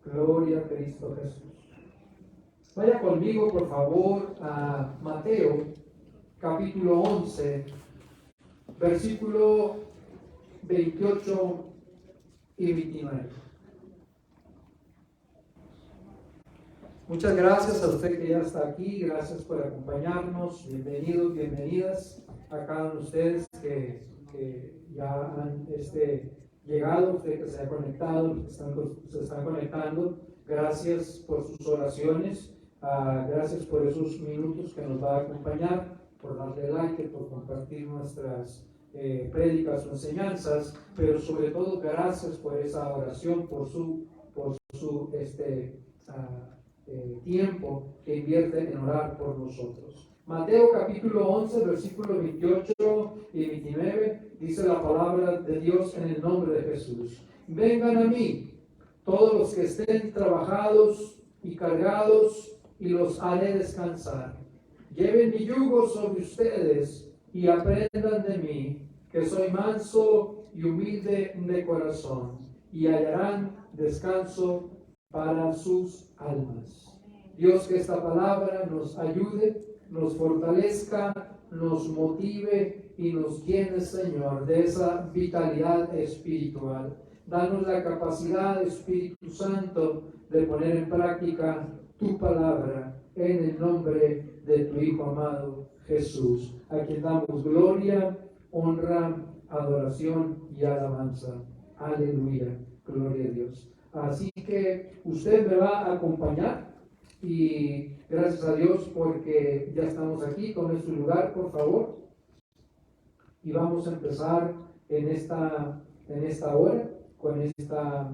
Gloria a Cristo Jesús. Vaya conmigo, por favor, a Mateo, capítulo 11, versículo 28 y 29. Muchas gracias a usted que ya está aquí, gracias por acompañarnos, bienvenidos, bienvenidas a cada uno de ustedes que ya han llegado, usted que se ha conectado, que se están conectando, gracias por sus oraciones, gracias por esos minutos que nos va a acompañar, por darle like, por compartir nuestras prédicas o enseñanzas, pero sobre todo gracias por esa oración, por su tiempo que invierte en orar por nosotros. Mateo capítulo 11, versículos 28 y 29, dice la palabra de Dios en el nombre de Jesús. Vengan a mí, todos los que estén trabajados y cargados, y los haré descansar. Lleven mi yugo sobre ustedes y aprendan de mí, que soy manso y humilde de corazón, y hallarán descanso para sus almas. Dios, que esta palabra nos ayude, nos fortalezca, nos motive y nos llene, Señor, de esa vitalidad espiritual. Danos la capacidad, Espíritu Santo, de poner en práctica tu palabra en el nombre de tu Hijo amado Jesús, a quien damos gloria, honra, adoración y alabanza. Aleluya, gloria a Dios. Así que usted me va a acompañar y gracias a Dios porque ya estamos aquí. Tome su lugar, por favor, y vamos a empezar en esta hora con esta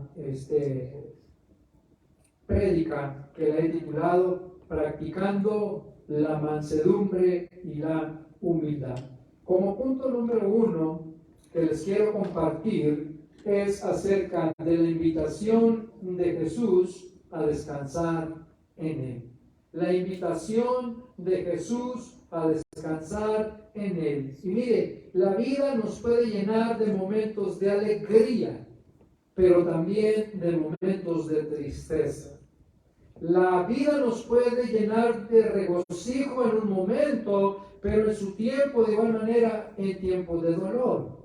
prédica que la he titulado Practicando la mansedumbre y la humildad. Como punto número 1 que les quiero compartir es acerca de la invitación de Jesús a descansar en Él. La invitación de Jesús a descansar en Él. Y mire, la vida nos puede llenar de momentos de alegría, pero también de momentos de tristeza. La vida nos puede llenar de regocijo en un momento, pero en su tiempo, de igual manera, en tiempos de dolor.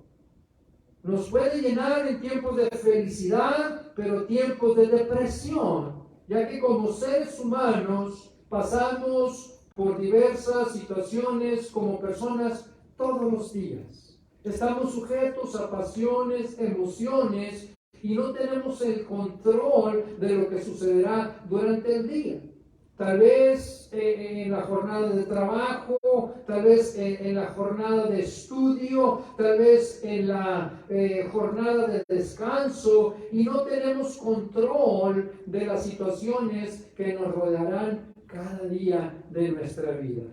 Nos puede llenar en tiempos de felicidad, pero tiempos de depresión, ya que como seres humanos pasamos por diversas situaciones como personas todos los días. Estamos sujetos a pasiones, emociones, y no tenemos el control de lo que sucederá durante el día. Tal vez en la jornada de trabajo, tal vez en la jornada de estudio, tal vez en la jornada de descanso, y no tenemos control de las situaciones que nos rodearán cada día de nuestra vida.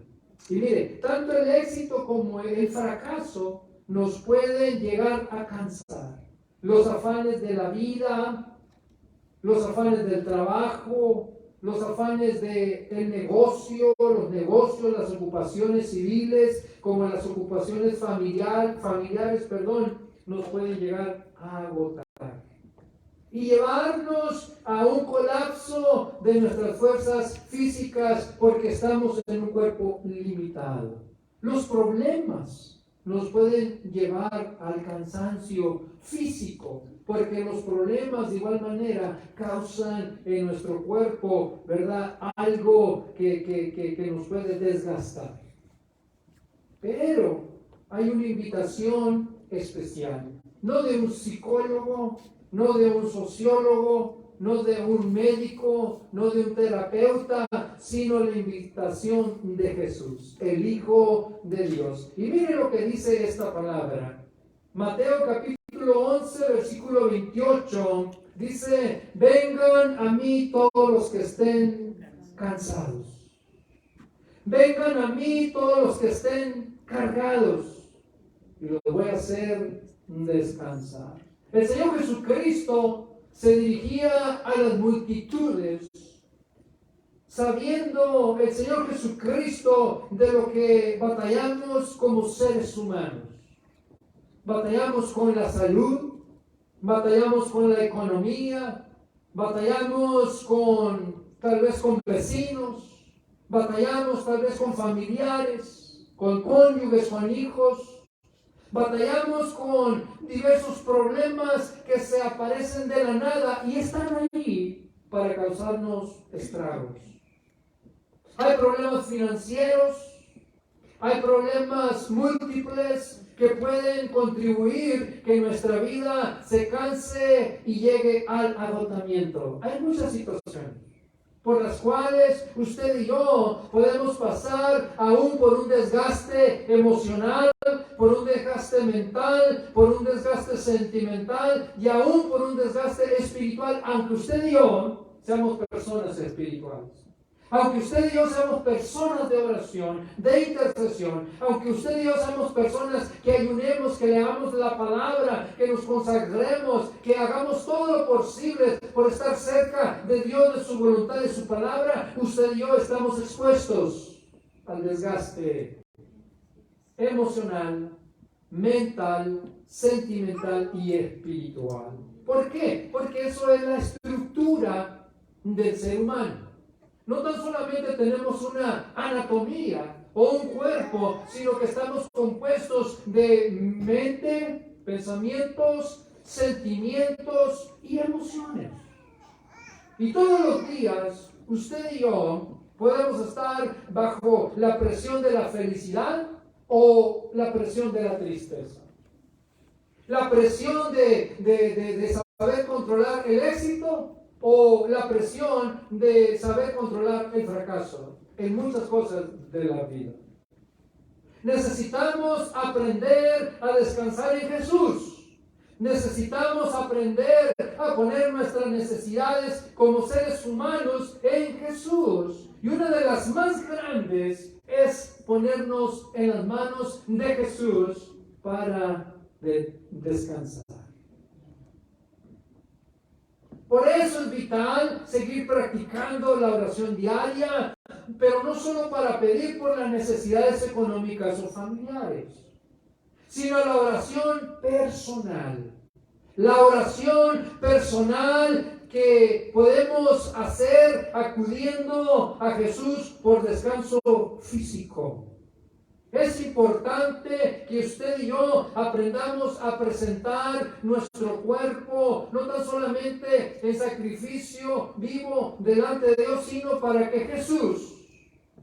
Y mire, tanto el éxito como el fracaso nos pueden llegar a cansar. Los afanes de la vida, los afanes del trabajo, los afanes del negocio, los negocios, las ocupaciones civiles, como las ocupaciones familiares, nos pueden llegar a agotar y llevarnos a un colapso de nuestras fuerzas físicas porque estamos en un cuerpo limitado. Los problemas nos pueden llevar al cansancio físico, porque los problemas de igual manera causan en nuestro cuerpo, ¿verdad?, algo que nos puede desgastar. Pero hay una invitación especial, no de un psicólogo, no de un sociólogo, no de un médico, no de un terapeuta, sino la invitación de Jesús, el Hijo de Dios. Y mire lo que dice esta palabra. Mateo capítulo 11, versículo 28, dice, vengan a mí todos los que estén cansados. Vengan a mí todos los que estén cargados, y los voy a hacer descansar. El Señor Jesucristo se dirigía a las multitudes, sabiendo el Señor Jesucristo de lo que batallamos como seres humanos. Batallamos con la salud, batallamos con la economía, batallamos tal vez con vecinos, batallamos tal vez con familiares, con cónyuges, con hijos, batallamos con diversos problemas que se aparecen de la nada y están ahí para causarnos estragos. Hay problemas financieros, hay problemas múltiples que pueden contribuir que nuestra vida se canse y llegue al agotamiento. Hay muchas situaciones por las cuales usted y yo podemos pasar aún por un desgaste emocional, por un desgaste mental, por un desgaste sentimental y aún por un desgaste espiritual, aunque usted y yo seamos personas espirituales. Aunque usted y yo seamos personas de oración, de intercesión, aunque usted y yo seamos personas que ayunemos, que leamos la palabra, que nos consagremos, que hagamos todo lo posible por estar cerca de Dios, de su voluntad, de su palabra, usted y yo estamos expuestos al desgaste emocional, mental, sentimental y espiritual. ¿Por qué? Porque eso es la estructura del ser humano. No tan solamente tenemos una anatomía o un cuerpo, sino que estamos compuestos de mente, pensamientos, sentimientos y emociones. Y todos los días, usted y yo podemos estar bajo la presión de la felicidad o la presión de la tristeza. La presión de saber controlar el éxito o la presión de saber controlar el fracaso en muchas cosas de la vida. Necesitamos aprender a descansar en Jesús. Necesitamos aprender a poner nuestras necesidades como seres humanos en Jesús. Y una de las más grandes es ponernos en las manos de Jesús para descansar. Por eso es vital seguir practicando la oración diaria, pero no solo para pedir por las necesidades económicas o familiares, sino la oración personal. La oración personal que podemos hacer acudiendo a Jesús por descanso físico. Es importante que usted y yo aprendamos a presentar nuestro cuerpo, no tan solamente en sacrificio vivo delante de Dios, sino para que Jesús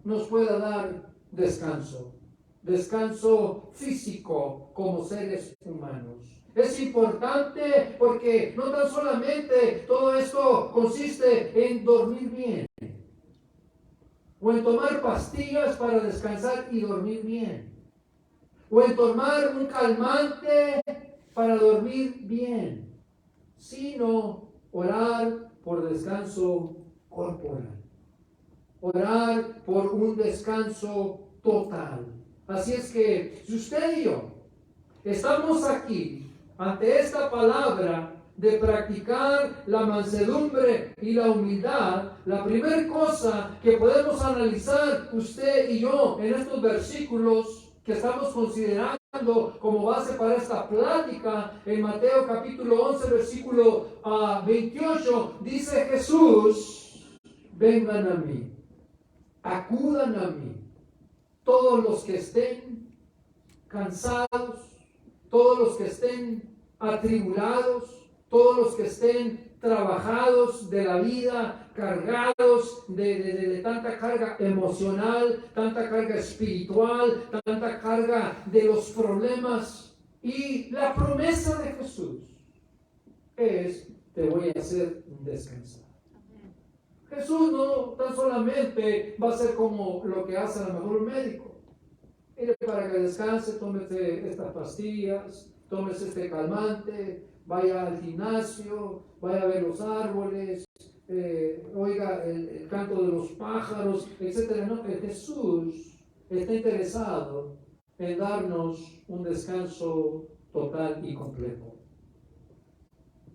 nos pueda dar descanso. Descanso físico como seres humanos. Es importante porque no tan solamente todo esto consiste en dormir bien, o en tomar pastillas para descansar y dormir bien, o en tomar un calmante para dormir bien, sino orar por descanso corporal, orar por un descanso total. Así es que si usted y yo estamos aquí ante esta palabra de practicar la mansedumbre y la humildad, la primera cosa que podemos analizar usted y yo en estos versículos que estamos considerando como base para esta plática, en Mateo capítulo 11, versículo 28, dice Jesús: vengan a mí, acudan a mí, todos los que estén cansados, todos los que estén atribulados, todos los que estén trabajados de la vida, cargados de tanta carga emocional, tanta carga espiritual, tanta carga de los problemas. Y la promesa de Jesús es: te voy a hacer descansar. Jesús no tan solamente va a ser como lo que hace a lo mejor un médico. Mire, para que descanse, tómese estas pastillas, tómese este calmante, vaya al gimnasio, vaya a ver los árboles, oiga el canto de los pájaros, etc. No, Jesús está interesado en darnos un descanso total y completo.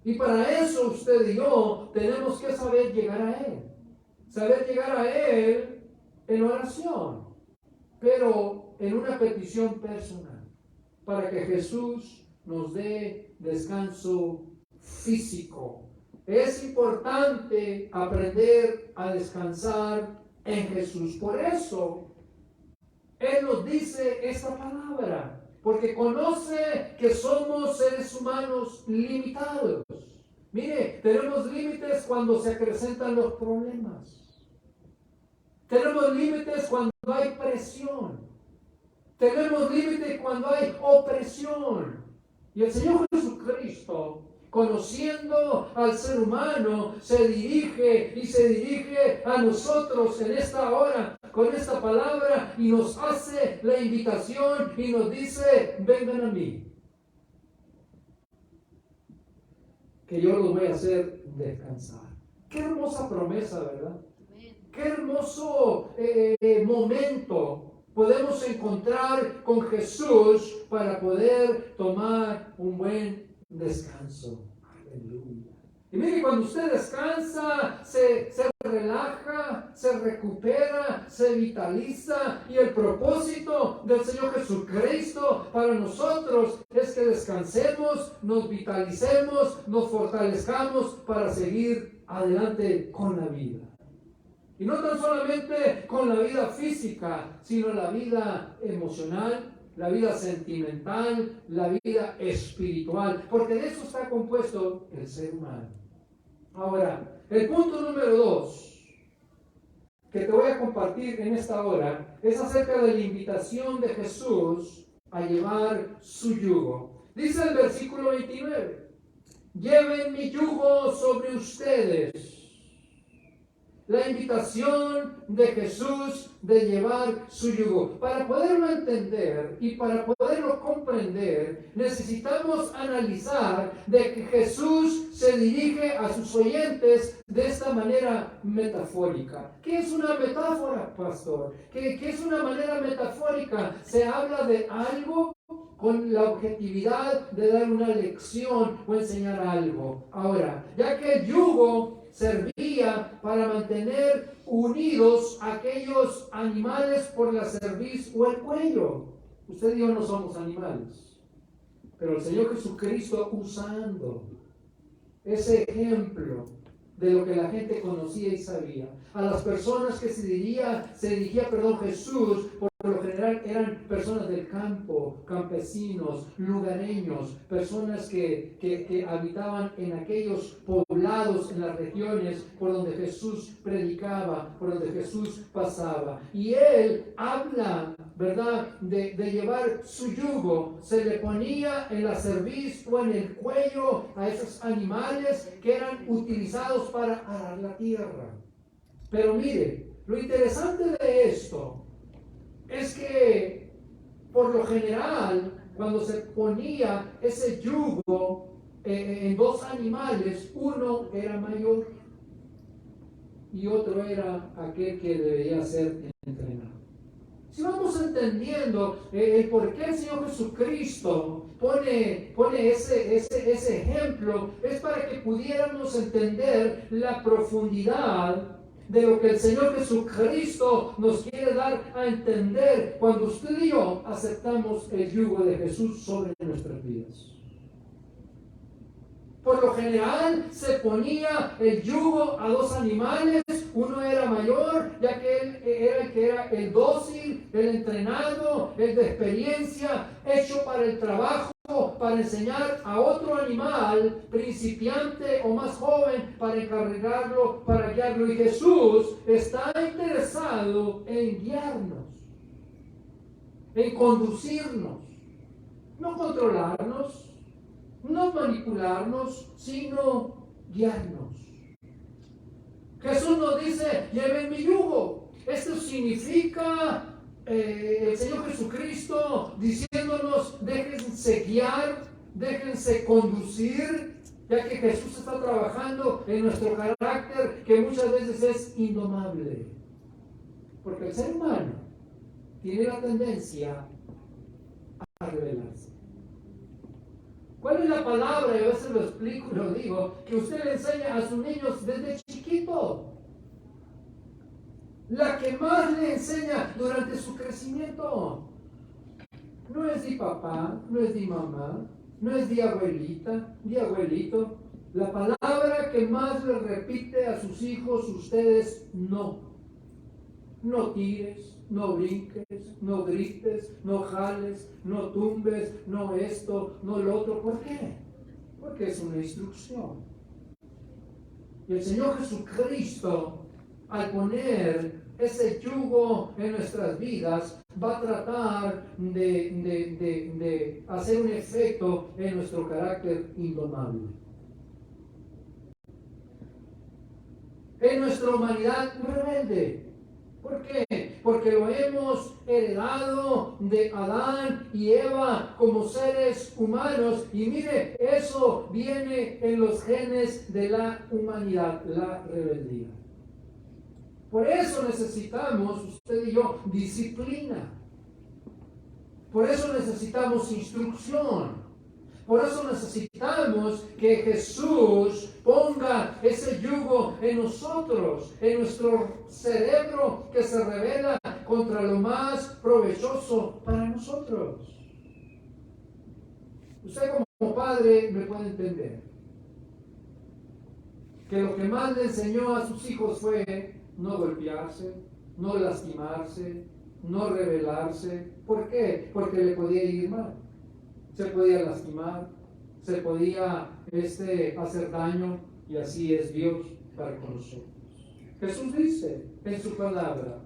Y para eso usted y yo tenemos que saber llegar a Él. Saber llegar a Él en oración, pero en una petición personal, para que Jesús nos dé descanso físico, Es importante aprender a descansar en Jesús. Por eso, Él nos dice esta palabra, porque conoce que somos seres humanos limitados. Mire, tenemos límites cuando se acrecentan los problemas. Tenemos límites cuando hay presión. Tenemos límites cuando hay opresión. Y el Señor Jesucristo, conociendo al ser humano, se dirige a nosotros en esta hora con esta palabra y nos hace la invitación y nos dice: vengan a mí, que yo los voy a hacer descansar. Qué hermosa promesa, ¿verdad? Qué hermoso momento podemos encontrar con Jesús para poder tomar un buen descanso. Aleluya. Y mire, cuando usted descansa, se relaja, se recupera, se vitaliza. Y el propósito del Señor Jesucristo para nosotros es que descansemos, nos vitalicemos, nos fortalezcamos para seguir adelante con la vida. Y no tan solamente con la vida física, sino la vida emocional, la vida sentimental, la vida espiritual, porque de eso está compuesto el ser humano. Ahora, el punto número 2 que te voy a compartir en esta hora es acerca de la invitación de Jesús a llevar su yugo. Dice el versículo 29, lleven mi yugo sobre ustedes. La invitación de Jesús de llevar su yugo. Para poderlo entender y para poderlo comprender, necesitamos analizar de que Jesús se dirige a sus oyentes de esta manera metafórica. ¿Qué es una metáfora, pastor? ¿Qué es una manera metafórica? Se habla de algo con la objetividad de dar una lección o enseñar algo. Ahora, ya que el yugo servía para mantener unidos aquellos animales por la cerviz o el cuello. Usted y yo no somos animales, pero el Señor Jesucristo, usando ese ejemplo de lo que la gente conocía y sabía, a las personas que se dirigía Jesús, por lo general eran personas del campo, campesinos, lugareños, personas que habitaban en aquellos poblados, en las regiones por donde Jesús predicaba, por donde Jesús pasaba. Y Él habla, ¿verdad?, de llevar su yugo. Se le ponía en la cerviz o en el cuello a esos animales que eran utilizados para arar la tierra. Pero mire, lo interesante de esto es que, por lo general, cuando se ponía ese yugo en dos animales, uno era mayor y otro era aquel que debía ser entrenado. Si vamos entendiendo el por qué el Señor Jesucristo pone ese ejemplo, es para que pudiéramos entender la profundidad de lo que el Señor Jesucristo nos quiere dar a entender cuando usted y yo aceptamos el yugo de Jesús sobre nuestras vidas. Por lo general se ponía el yugo a dos animales, uno era mayor, ya que él era el que era el dócil, el entrenado, el de experiencia, hecho para el trabajo, para enseñar a otro animal principiante o más joven para encargarlo, para guiarlo. Y Jesús está interesado en guiarnos, en conducirnos, no controlarnos, no manipularnos, sino guiarnos. Jesús nos dice: lleven mi yugo. Esto significa el Señor Jesucristo diciéndonos: déjense guiar, déjense conducir, ya que Jesús está trabajando en nuestro carácter, que muchas veces es indomable. Porque el ser humano tiene la tendencia a rebelarse. ¿Cuál es la palabra? Y a veces lo explico y lo digo, que usted le enseña a sus niños desde chiquito. La que más le enseña durante su crecimiento. No es de papá, no es de mamá, no es de abuelita, de abuelito. La palabra que más le repite a sus hijos, ustedes no. No tires, no brinques, no grites, no jales, no tumbes, no esto, no lo otro. ¿Por qué? Porque es una instrucción. Y el Señor Jesucristo, al poner ese yugo en nuestras vidas, va a tratar de hacer un efecto en nuestro carácter indomable. En nuestra humanidad rebelde. ¿Por qué? Porque lo hemos heredado de Adán y Eva como seres humanos. Y mire, eso viene en los genes de la humanidad, la rebeldía. Por eso necesitamos, usted y yo, disciplina. Por eso necesitamos instrucción. Por eso necesitamos que Jesús ponga ese yugo en nosotros, en nuestro cerebro que se revela contra lo más provechoso para nosotros. Usted como padre me puede entender que lo que más le enseñó a sus hijos fue no golpearse, no lastimarse, no rebelarse. ¿Por qué? Porque le podía ir mal. Se podía lastimar, se podía hacer daño, y así es Dios para con nosotros. Jesús dice en su palabra: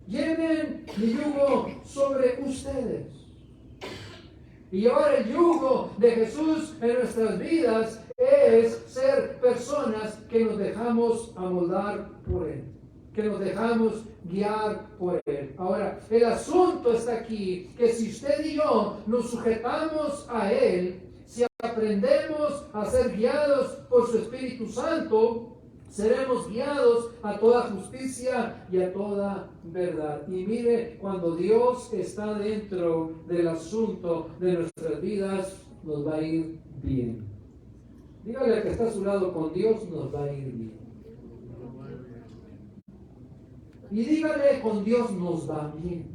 lleven mi yugo sobre ustedes. Y llevar el yugo de Jesús en nuestras vidas es ser personas que nos dejamos amoldar por Él, que nos dejamos guiar por Él. Ahora, el asunto está aquí, que si usted y yo nos sujetamos a Él, si aprendemos a ser guiados por su Espíritu Santo, seremos guiados a toda justicia y a toda verdad. Y mire, cuando Dios está dentro del asunto de nuestras vidas, nos va a ir bien. Dígale al que está a su lado: con Dios nos va a ir bien. Y dígale: con Dios nos va bien.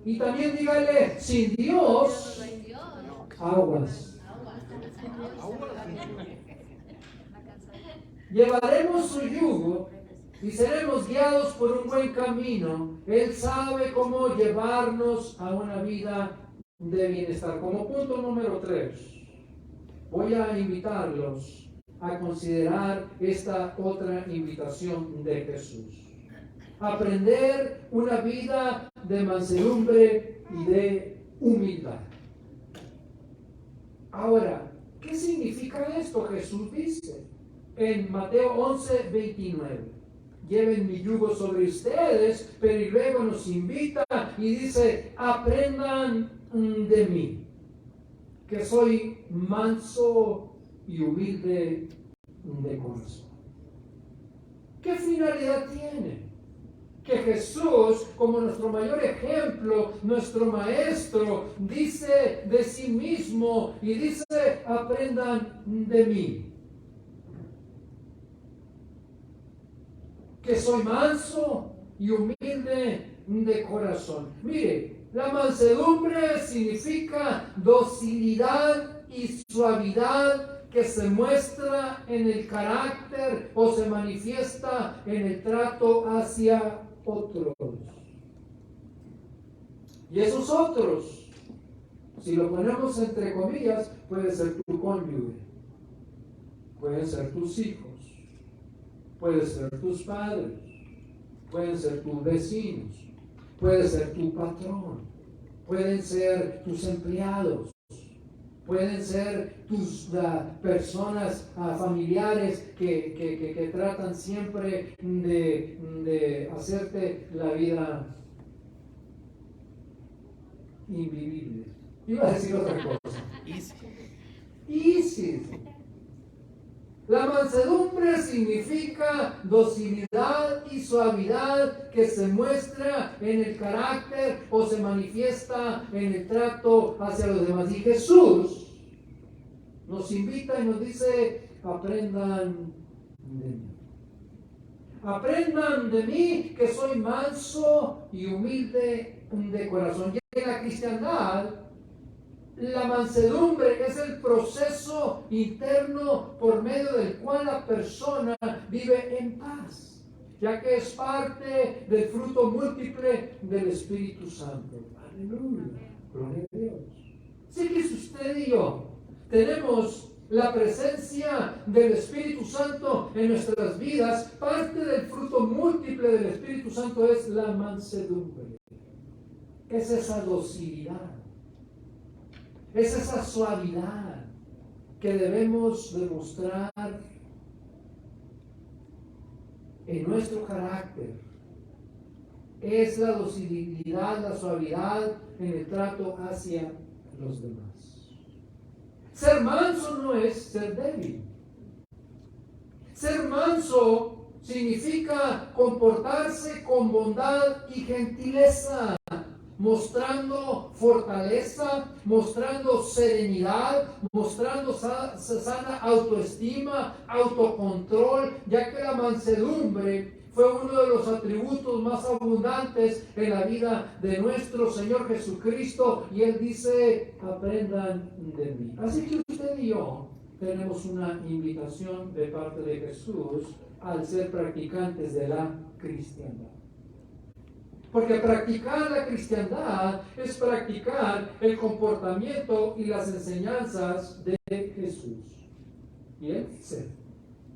Y también dígale: sin Dios, aguas. Llevaremos su yugo y seremos guiados por un buen camino. Él sabe cómo llevarnos a una vida de bienestar. Como punto número 3, voy a invitarlos a considerar esta otra invitación de Jesús. Aprender una vida de mansedumbre y de humildad. Ahora, ¿qué significa esto? Jesús dice en Mateo 11:29: lleven mi yugo sobre ustedes, pero y luego nos invita y dice: aprendan de mí, que soy manso y humilde de corazón. ¿Qué finalidad tiene? Que Jesús, como nuestro mayor ejemplo, nuestro maestro, dice de sí mismo y dice: aprendan de mí, que soy manso y humilde de corazón. Mire, la mansedumbre significa docilidad y suavidad que se muestra en el carácter o se manifiesta en el trato hacia otros. Y esos otros, si lo ponemos entre comillas, puede ser tu cónyuge, pueden ser tus hijos, pueden ser tus padres, pueden ser tus vecinos, puede ser tu patrón, pueden ser tus empleados, pueden ser tus personas familiares que tratan siempre de hacerte la vida invivible. Iba a decir otra cosa. Easy. La mansedumbre significa docilidad y suavidad que se muestra en el carácter o se manifiesta en el trato hacia los demás. Y Jesús nos invita y nos dice: aprendan de mí. Aprendan de mí, que soy manso y humilde de corazón. Y en la cristiandad La mansedumbre es el proceso interno por medio del cual la persona vive en paz, ya que es parte del fruto múltiple del Espíritu Santo. Aleluya, gloria a Dios. Así que si usted y yo tenemos la presencia del Espíritu Santo en nuestras vidas, parte del fruto múltiple del Espíritu Santo es la mansedumbre. Es esa docilidad, es esa suavidad que debemos demostrar en nuestro carácter. Es la docilidad, la suavidad en el trato hacia los demás. Ser manso no es ser débil. Ser manso significa comportarse con bondad y gentileza, mostrando fortaleza, mostrando serenidad, mostrando sana autoestima, autocontrol, ya que la mansedumbre fue uno de los atributos más abundantes en la vida de nuestro Señor Jesucristo, y Él dice, aprendan de mí. Así que usted y yo tenemos una invitación de parte de Jesús al ser practicantes de la cristiandad. Porque practicar la cristiandad es practicar el comportamiento y las enseñanzas de Jesús. Y Él dice,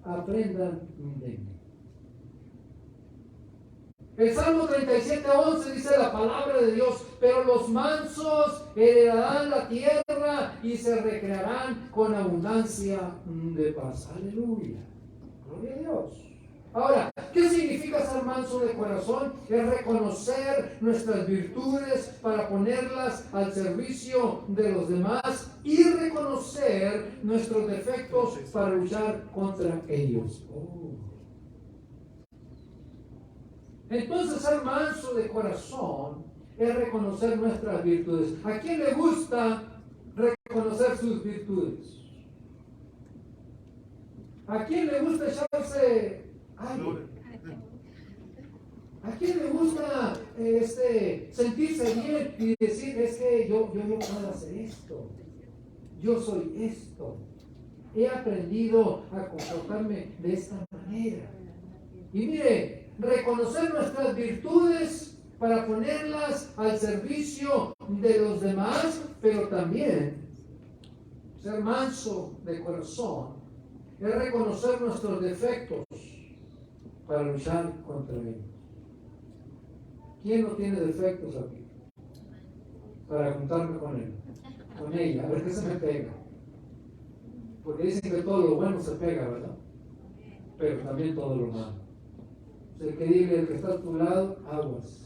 aprendan de mí. El Salmo 37:11 dice la palabra de Dios, pero los mansos heredarán la tierra y se recrearán con abundancia de paz. Aleluya. Gloria a Dios. Ahora, ¿qué significa ser manso de corazón? Es reconocer nuestras virtudes para ponerlas al servicio de los demás y reconocer nuestros defectos para luchar contra ellos. Entonces, ser manso de corazón es reconocer nuestras virtudes. ¿A quién le gusta reconocer sus virtudes? ¿A quién le gusta echarse aire? ¿A quién le gusta sentirse bien y decir, es que yo no puedo hacer esto? Yo soy esto. He aprendido a comportarme de esta manera. Y mire, reconocer nuestras virtudes para ponerlas al servicio de los demás, pero también ser manso de corazón es reconocer nuestros defectos para luchar contra ellos. ¿Quién no tiene defectos aquí? Para juntarme con él, con ella, a ver qué se me pega. Porque dicen que todo lo bueno se pega, ¿verdad? Pero también todo lo malo. El que diga, el que está a tu lado, aguas.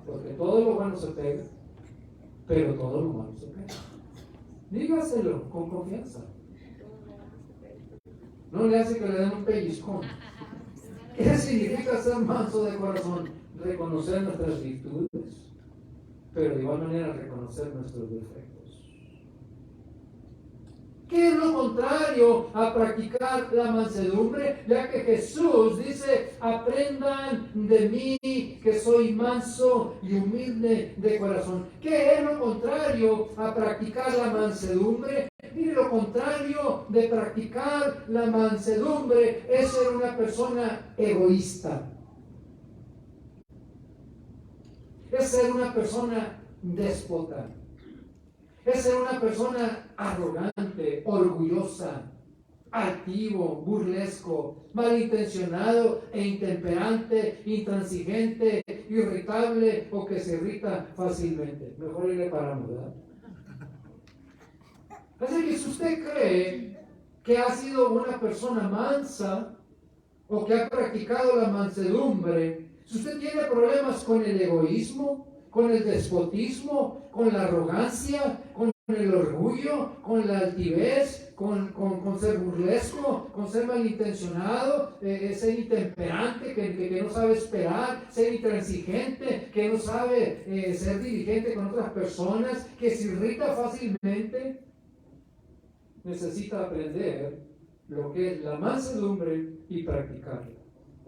Porque todo lo bueno se pega, pero todo lo malo se pega. Dígaselo con confianza. No le hace que le den un pellizcón. ¿Qué significa ser manso de corazón? Reconocer nuestras virtudes, pero de igual manera reconocer nuestros defectos. ¿Qué es lo contrario a practicar la mansedumbre? Ya que Jesús dice, aprendan de mí que soy manso y humilde de corazón. ¿Qué es lo contrario a practicar la mansedumbre? Mire, lo contrario de practicar la mansedumbre es ser una persona egoísta. Es ser una persona déspota. Es ser una persona arrogante, orgullosa, altivo, burlesco, malintencionado e intemperante, intransigente, irritable o que se irrita fácilmente. Mejor le paramos, ¿verdad? Así que si usted cree que ha sido una persona mansa o que ha practicado la mansedumbre, si usted tiene problemas con el egoísmo, con el despotismo, con la arrogancia, con el orgullo, con la altivez, con ser burlesco, con ser malintencionado, ser intemperante, que no sabe esperar, ser intransigente, que no sabe ser diligente con otras personas, que se irrita fácilmente, necesita aprender lo que es la mansedumbre y practicarla.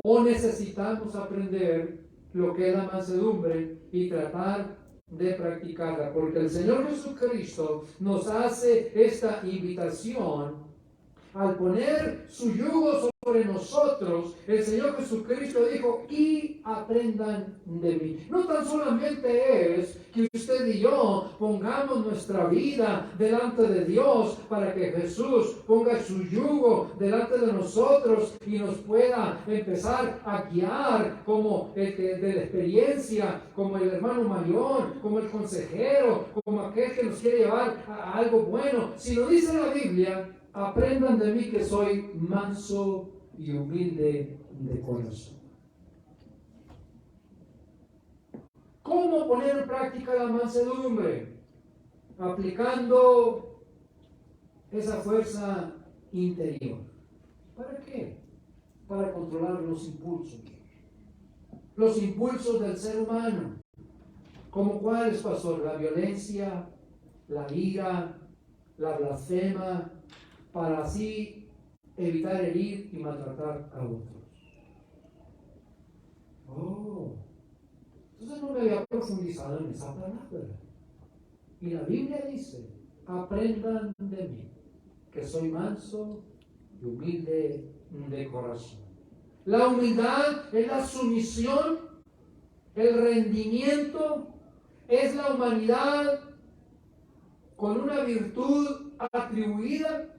O necesitamos aprender lo que es la mansedumbre y tratar de practicarla, porque el Señor Jesucristo nos hace esta invitación al poner su yugo sobre nosotros. El Señor Jesucristo dijo, y aprendan de mí. No tan solamente es que usted y yo pongamos nuestra vida delante de Dios para que Jesús ponga su yugo delante de nosotros y nos pueda empezar a guiar como el que de la experiencia, como el hermano mayor, como el consejero, como aquel que nos quiere llevar a algo bueno. Si lo dice la Biblia, aprendan de mí que soy manso y humilde de corazón. ¿Cómo poner en práctica la mansedumbre? Aplicando esa fuerza interior. ¿Para qué? Para controlar los impulsos. Los impulsos del ser humano. ¿Como cuáles, pastor? La violencia, la ira, la blasfema, para así evitar herir y maltratar a otros. Entonces no me había profundizado en esa palabra. Y la Biblia dice, aprendan de mí, que soy manso y humilde de corazón. La humildad es la sumisión, el rendimiento, es la humanidad con una virtud atribuida,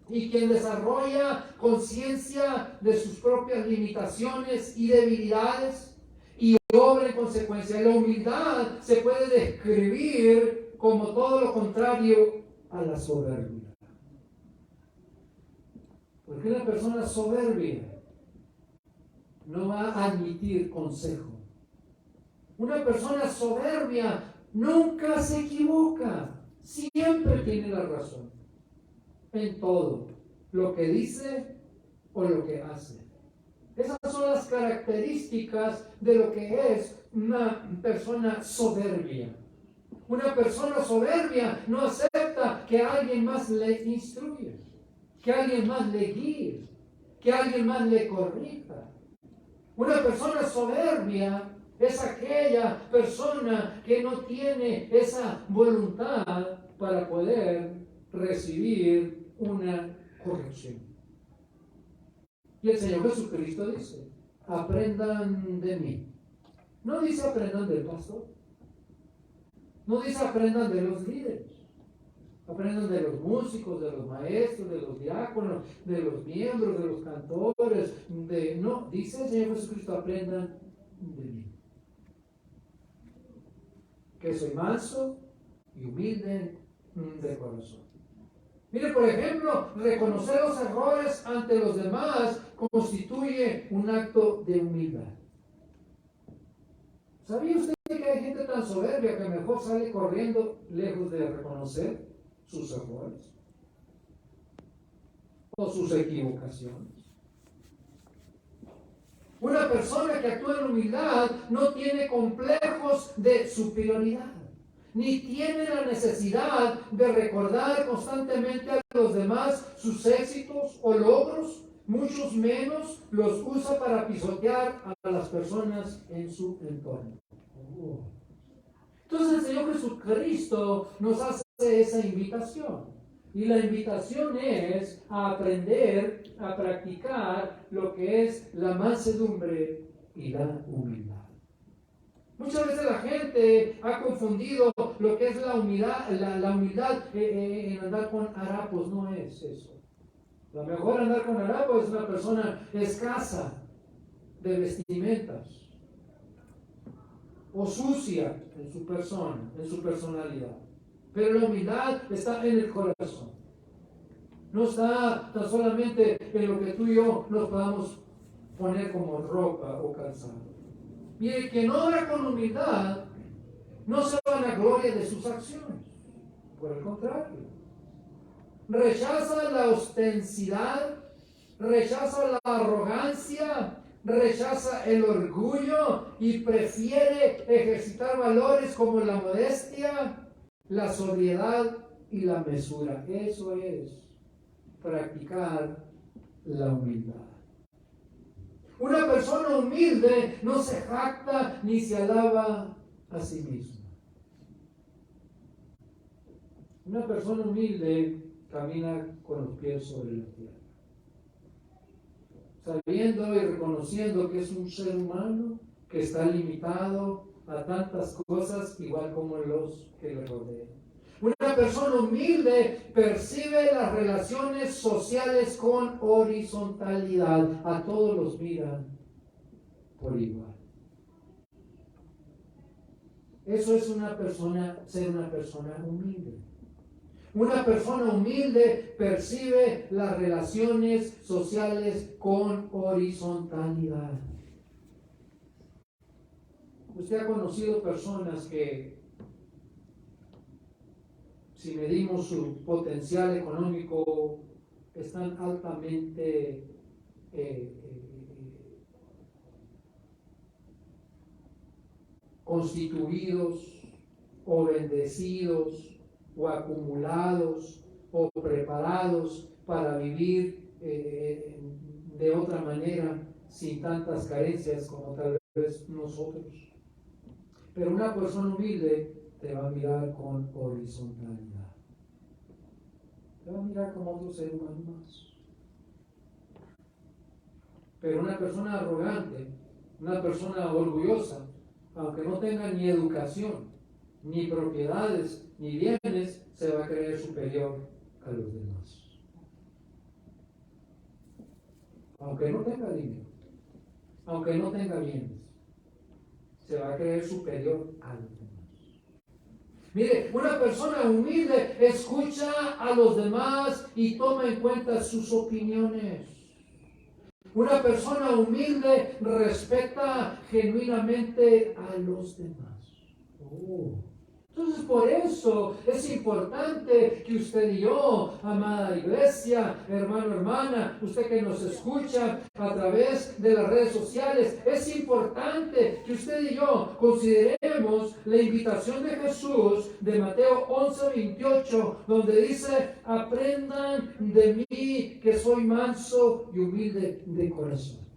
y quien desarrolla conciencia de sus propias limitaciones y debilidades y obra en consecuencia. La humildad se puede describir como todo lo contrario a la soberbia. Porque una persona soberbia no va a admitir consejo. Una persona soberbia nunca se equivoca, siempre tiene la razón en todo lo que dice o lo que hace. Esas son las características de lo que es una persona soberbia. Una persona soberbia no acepta que alguien más le instruya, que alguien más le guíe, que alguien más le corrija. Una persona soberbia es aquella persona que no tiene esa voluntad para poder recibir una corrección. Y el Señor Jesucristo dice, aprendan de mí. No dice aprendan del pastor. No dice aprendan de los líderes. Aprendan de los músicos, de los maestros, de los diáconos, de los miembros, de los cantores. No, dice el Señor Jesucristo, aprendan de mí. Que soy manso y humilde de corazón. Mire, por ejemplo, reconocer los errores ante los demás constituye un acto de humildad. ¿Sabía usted que hay gente tan soberbia que mejor sale corriendo lejos de reconocer sus errores o sus equivocaciones? Una persona que actúa en humildad no tiene complejos de superioridad, ni tiene la necesidad de recordar constantemente a los demás sus éxitos o logros, muchos menos los usa para pisotear a las personas en su entorno. Entonces el Señor Jesucristo nos hace esa invitación. Y la invitación es a aprender, a practicar lo que es la mansedumbre y la humildad. Muchas veces la gente ha confundido lo que es la humildad, la humildad en andar con harapos. No es eso. Lo mejor andar con harapos es una persona escasa de vestimentas o sucia en su persona, en su personalidad. Pero la humildad está en el corazón. No está tan solamente en lo que tú y yo nos podamos poner como ropa o calzado. Y el que no obra con humildad no se vanagloria de sus acciones. Por el contrario, rechaza la ostensidad, rechaza la arrogancia, rechaza el orgullo y prefiere ejercitar valores como la modestia, la sobriedad y la mesura. Eso es practicar la humildad. Una persona humilde no se jacta ni se alaba a sí misma. Una persona humilde camina con los pies sobre la tierra, sabiendo y reconociendo que es un ser humano que está limitado a tantas cosas igual como los que le rodean. Una persona humilde percibe las relaciones sociales con horizontalidad. A todos los mira por igual. Eso es ser una persona humilde. Una persona humilde percibe las relaciones sociales con horizontalidad. Usted ha conocido personas que, si medimos su potencial económico, están altamente constituidos o bendecidos o acumulados o preparados para vivir de otra manera, sin tantas carencias como tal vez nosotros. Pero una persona humilde te va a mirar con horizontalidad. Te va a mirar como otro ser humano más. Pero una persona arrogante, una persona orgullosa, aunque no tenga ni educación, ni propiedades, ni bienes, se va a creer superior a los demás. Aunque no tenga dinero, aunque no tenga bienes, se va a creer superior a los demás. Mire, una persona humilde escucha a los demás y toma en cuenta sus opiniones. Una persona humilde respeta genuinamente a los demás. Entonces, por eso es importante que usted y yo, amada iglesia, hermano, hermana, usted que nos escucha a través de las redes sociales, es importante que usted y yo consideremos la invitación de Jesús de Mateo 11:28, donde dice: aprendan de mí que soy manso y humilde de corazón.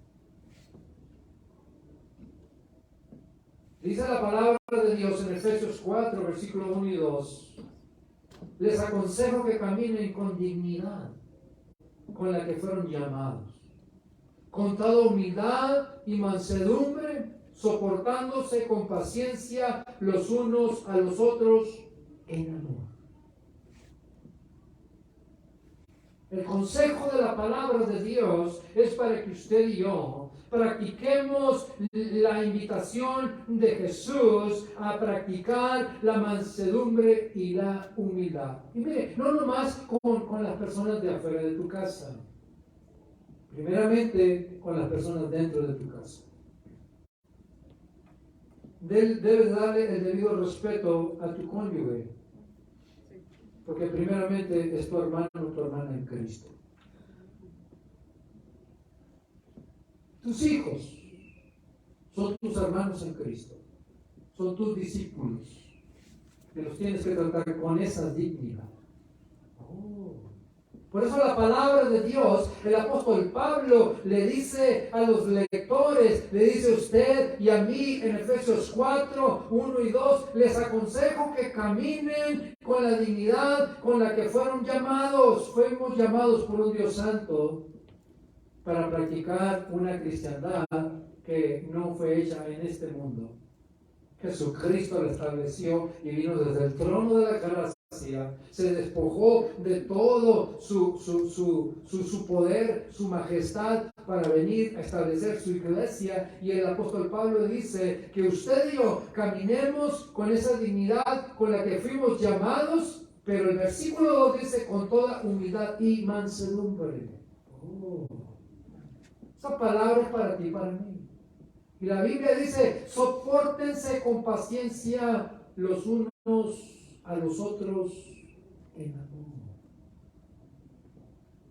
Dice la palabra de Dios en Efesios 4, versículo 1 y 2. Les aconsejo que caminen con dignidad con la que fueron llamados, con toda humildad y mansedumbre, soportándose con paciencia los unos a los otros en amor. El consejo de la palabra de Dios es para que usted y yo practiquemos la invitación de Jesús a practicar la mansedumbre y la humildad. Y mire, no nomás con las personas de afuera de tu casa. Primeramente, con las personas dentro de tu casa. Debes darle el debido respeto a tu cónyuge. Porque primeramente es tu hermano o tu hermana en Cristo. Tus hijos son tus hermanos en Cristo. Son tus discípulos. Que los tienes que tratar con esa dignidad. Por eso la palabra de Dios, el apóstol Pablo le dice a los lectores, le dice a usted y a mí en Efesios 4, 1 y 2, les aconsejo que caminen con la dignidad con la que fueron llamados. Fuimos llamados por un Dios santo para practicar una cristiandad que no fue hecha en este mundo. Jesucristo la estableció y vino desde el trono de la gracia. Se despojó de todo su poder, su majestad, para venir a establecer su iglesia. Y el apóstol Pablo dice que usted y yo caminemos con esa dignidad con la que fuimos llamados, pero el versículo 2 dice con toda humildad y mansedumbre. Esa palabra es para ti y para mí. Y la Biblia dice: sopórtense con paciencia los unos a los otros en amor.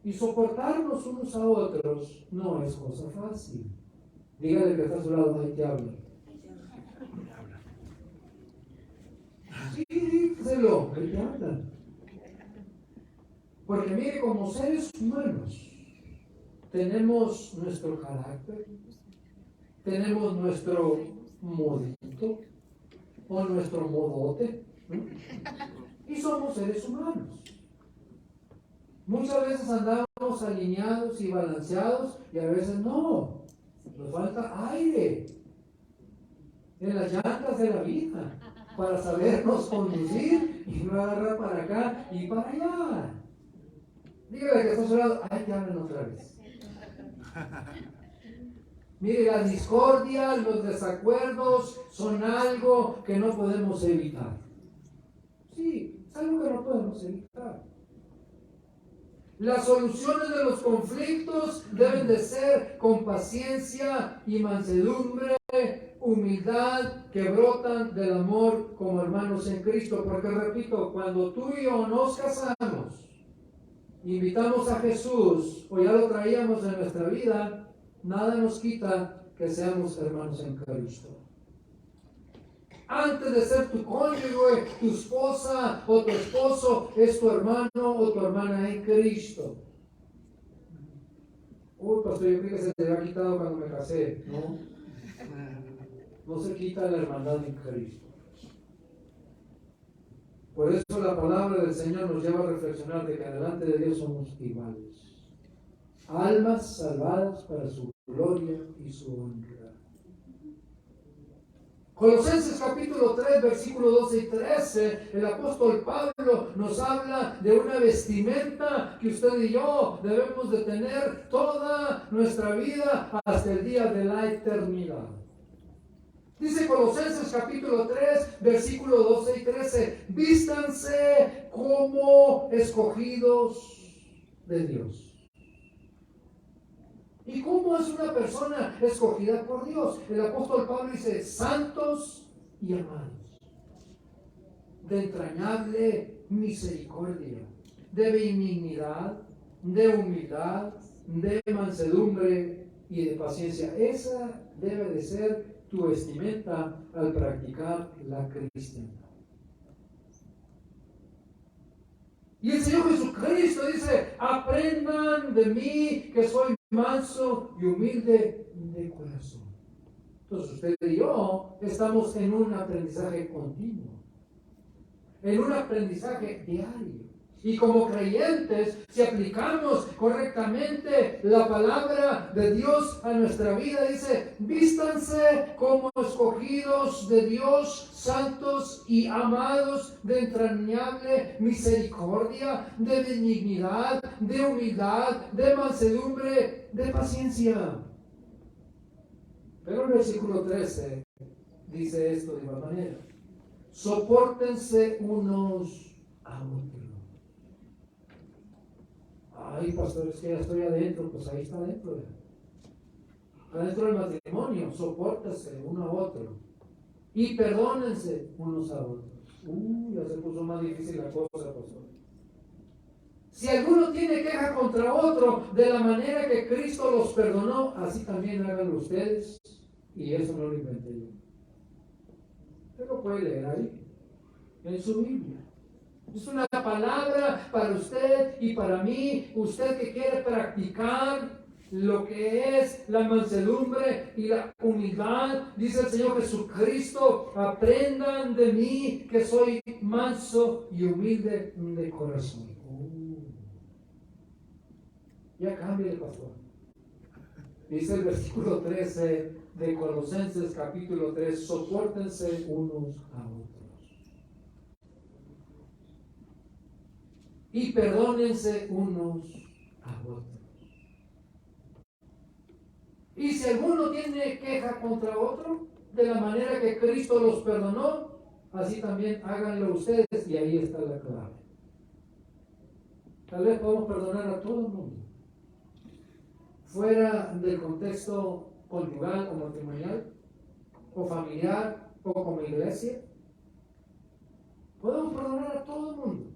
Y soportarnos unos a otros no es cosa fácil. Dígale que está a su lado: ahí te habla. Sí, díselo, ahí te habla. Porque mire, como seres humanos tenemos nuestro carácter, tenemos nuestro modito o nuestro modote, ¿no? Y somos seres humanos. Muchas veces andamos alineados y balanceados y a veces no. Nos falta aire en las llantas de la vida para sabernos conducir y no agarrar para acá y para allá. Dígale que está a su lado, ay, te hablan otra vez. Mire, las discordias, los desacuerdos son algo que no podemos evitar. Sí, es algo que no podemos evitar. Las soluciones de los conflictos deben de ser con paciencia y mansedumbre, humildad, que brotan del amor como hermanos en Cristo. Porque repito, cuando tú y yo nos casamos, invitamos a Jesús, o ya lo traíamos en nuestra vida, nada nos quita que seamos hermanos en Cristo. Antes de ser tu cónyuge, tu esposa o tu esposo, es tu hermano o tu hermana en Cristo. Uy, pastor, yo creo que se te había quitado cuando me casé, ¿no? No se quita la hermandad en Cristo. Por eso la palabra del Señor nos lleva a reflexionar de que delante de Dios somos iguales. Almas salvadas para su gloria y su honra. Colosenses capítulo 3, versículos 12 y 13, el apóstol Pablo nos habla de una vestimenta que usted y yo debemos de tener toda nuestra vida hasta el día de la eternidad. Dice Colosenses capítulo 3, versículos 12 y 13, vístanse como escogidos de Dios. ¿Y cómo es una persona escogida por Dios? El apóstol Pablo dice, santos y amados, de entrañable misericordia, de benignidad, de humildad, de mansedumbre y de paciencia. Esa debe de ser tu vestimenta al practicar la cristiandad. Y el Señor Jesucristo dice, aprendan de mí que soy manso y humilde de corazón. Entonces usted y yo estamos en un aprendizaje continuo, en un aprendizaje diario. Y como creyentes, si aplicamos correctamente la palabra de Dios a nuestra vida, dice, vístanse como escogidos de Dios, santos y amados, de entrañable misericordia, de benignidad, de humildad, de mansedumbre, de paciencia. Pero el versículo 13 dice esto de igual manera. Sopórtense unos a otros. Ay, pastor, es que ya estoy adentro. Pues ahí está adentro. Adentro del matrimonio, sopórtense uno a otro. Y perdónense unos a otros. Ya se puso más difícil la cosa, pastor. Si alguno tiene queja contra otro, de la manera que Cristo los perdonó, así también háganlo ustedes. Y eso no lo inventé yo. Usted lo puede leer ahí, en su Biblia. Es una palabra para usted y para mí. Usted que quiere practicar lo que es la mansedumbre y la humildad, dice el Señor Jesucristo, aprendan de mí que soy manso y humilde de corazón. Ya cambia el pastor. Dice el versículo 13 de Colosenses capítulo 3, sopórtense unos a otros. Y perdónense unos a otros. Y si alguno tiene queja contra otro, de la manera que Cristo los perdonó, así también háganlo ustedes, y ahí está la clave. Tal vez podemos perdonar a todo el mundo, fuera del contexto conyugal o matrimonial, o familiar, o como iglesia. Podemos perdonar a todo el mundo.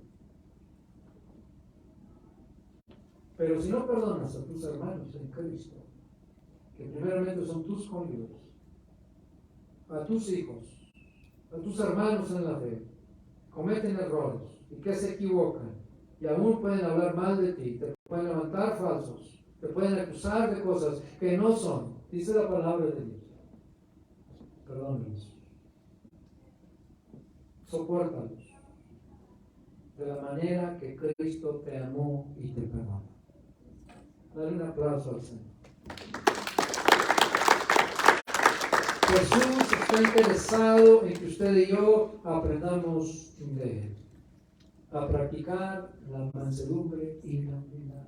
Pero si no perdonas a tus hermanos en Cristo, que primeramente son tus cónyuges, a tus hijos, a tus hermanos en la fe, cometen errores y que se equivocan y aún pueden hablar mal de ti, te pueden levantar falsos, te pueden acusar de cosas que no son, dice la palabra de Dios. Perdónalos, sopórtalos, de la manera que Cristo te amó y te perdonó. Dale un aplauso al Señor. Jesús está interesado en que usted y yo aprendamos de Él, a practicar la mansedumbre y la humildad.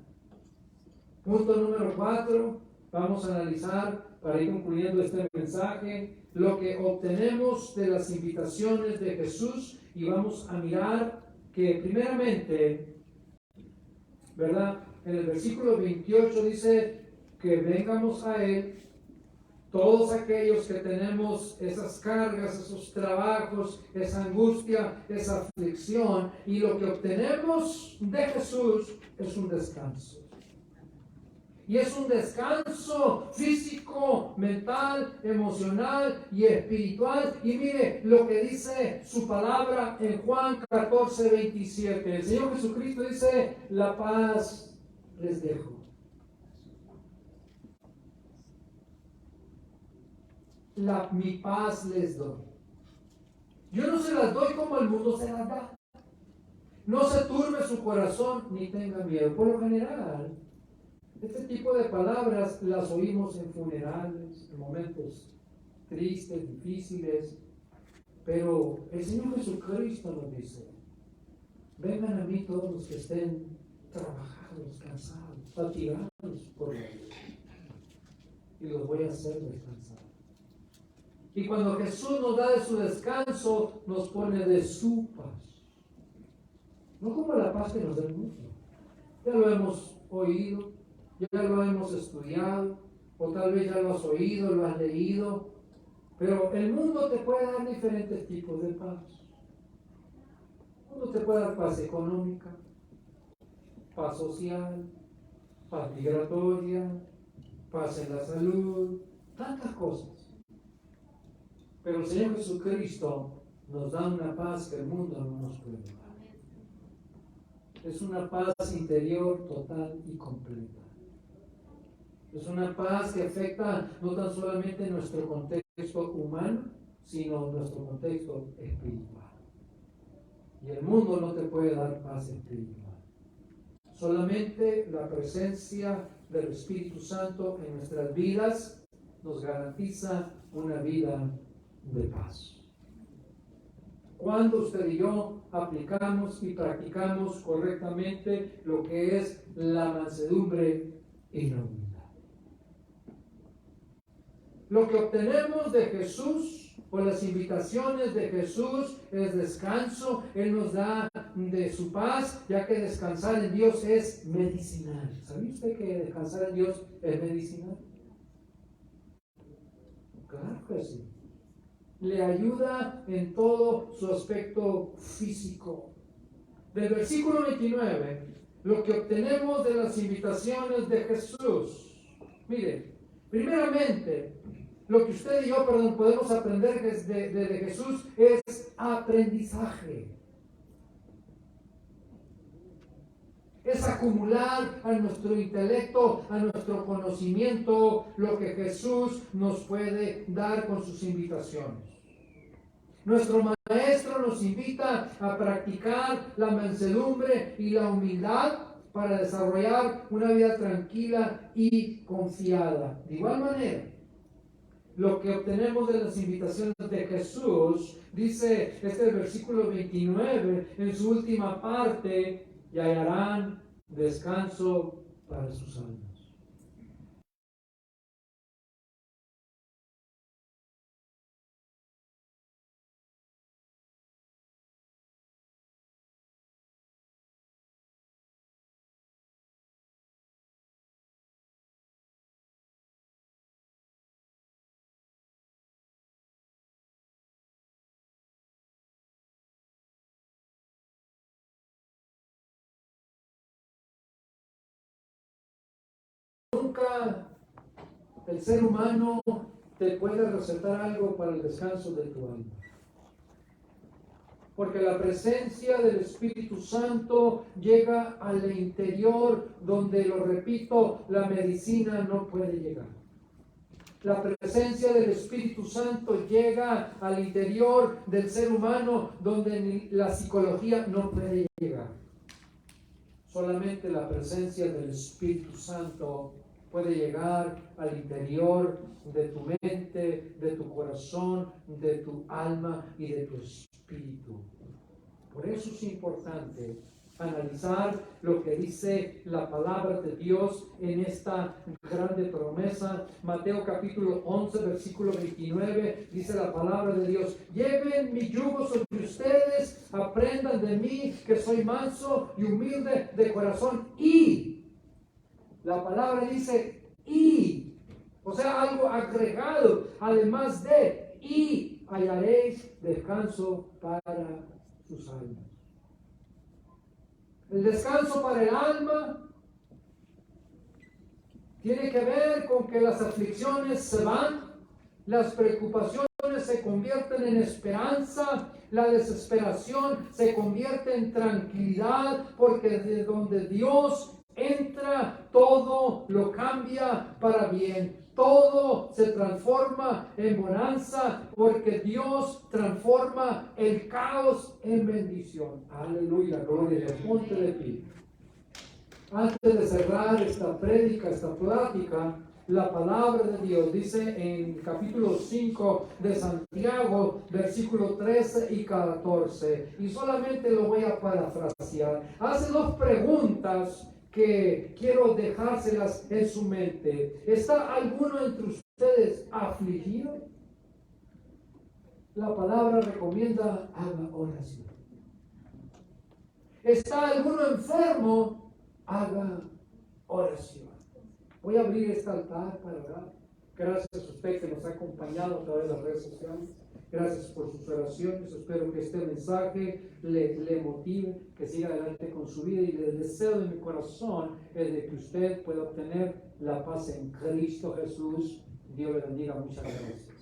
Punto número 4, vamos a analizar, para ir concluyendo este mensaje, lo que obtenemos de las invitaciones de Jesús, y vamos a mirar que primeramente, ¿verdad? En el versículo 28 dice que vengamos a Él todos aquellos que tenemos esas cargas, esos trabajos, esa angustia, esa aflicción, y lo que obtenemos de Jesús es un descanso. Y es un descanso físico, mental, emocional y espiritual. Y mire lo que dice su palabra en Juan 14:27. El Señor Jesucristo dice: la paz les dejo. Mi paz les doy. Yo no se las doy como el mundo se las da. No se turbe su corazón ni tenga miedo. Por lo general, este tipo de palabras las oímos en funerales, en momentos tristes, difíciles, pero el Señor Jesucristo nos dice: vengan a mí todos los que estén trabajados, cansados, fatigados por la vida, y los voy a hacer descansar. Y cuando Jesús nos da de su descanso, nos pone de su paz. No como la paz que nos da el mundo. Ya lo hemos oído, ya lo hemos estudiado, o tal vez ya lo has oído, lo has leído, pero el mundo te puede dar diferentes tipos de paz. El mundo te puede dar paz económica, paz social, paz migratoria, paz en la salud, tantas cosas. Pero el Señor Jesucristo nos da una paz que el mundo no nos puede dar. Es una paz interior total y completa. Es una paz que afecta no tan solamente nuestro contexto humano, sino nuestro contexto espiritual. Y el mundo no te puede dar paz espiritual. Solamente la presencia del Espíritu Santo en nuestras vidas nos garantiza una vida de paz. Cuando usted y yo aplicamos y practicamos correctamente lo que es la mansedumbre y la humildad. Lo que obtenemos de Jesús o las invitaciones de Jesús es descanso. Él nos da de su paz, ya que descansar en Dios es medicinal. ¿Sabía usted que descansar en Dios es medicinal? Claro que sí. Le ayuda en todo su aspecto físico. Del versículo 29, lo que obtenemos de las invitaciones de Jesús. Mire, primeramente, lo que usted y yo, podemos aprender de Jesús es aprendizaje. Es acumular a nuestro intelecto, a nuestro conocimiento, lo que Jesús nos puede dar con sus invitaciones. Nuestro Maestro nos invita a practicar la mansedumbre y la humildad para desarrollar una vida tranquila y confiada. De igual manera, lo que obtenemos de las invitaciones de Jesús, dice este versículo 29, en su última parte: y hallarán descanso para sus almas. Nunca el ser humano te puede recetar algo para el descanso de tu alma. Porque la presencia del Espíritu Santo llega al interior donde, lo repito, la medicina no puede llegar. La presencia del Espíritu Santo llega al interior del ser humano donde la psicología no puede llegar. llegar. Solamente la presencia del Espíritu Santo puede llegar al interior de tu mente, de tu corazón, de tu alma y de tu espíritu. Por eso es importante analizar lo que dice la palabra de Dios en esta grande promesa. Mateo capítulo 11, versículo 29, dice la palabra de Dios: lleven mi yugo sobre ustedes, aprendan de mí, que soy manso y humilde de corazón. Y la palabra dice y, o sea, algo agregado, además de, y hallaréis descanso para sus almas. El descanso para el alma tiene que ver con que las aflicciones se van, las preocupaciones se convierten en esperanza, la desesperación se convierte en tranquilidad, porque de donde Dios entra, todo lo cambia para bien. Todo se transforma en bonanza, porque Dios transforma el caos en bendición. Aleluya, gloria, ponte de pie. Antes de cerrar esta prédica, esta plática, la palabra de Dios dice en capítulo 5 de Santiago, versículo 13 y 14, y solamente lo voy a parafrasear. Hace dos preguntas que quiero dejárselas en su mente. ¿Está alguno entre ustedes afligido? La palabra recomienda: haga oración. ¿Está alguno enfermo? Haga oración. Voy a abrir este altar para orar. Gracias a usted que nos ha acompañado a través de las redes sociales. Gracias por sus oraciones. Espero que este mensaje le motive, que siga adelante con su vida. Y el deseo de mi corazón es de que usted pueda obtener la paz en Cristo Jesús. Dios le bendiga. Muchas gracias.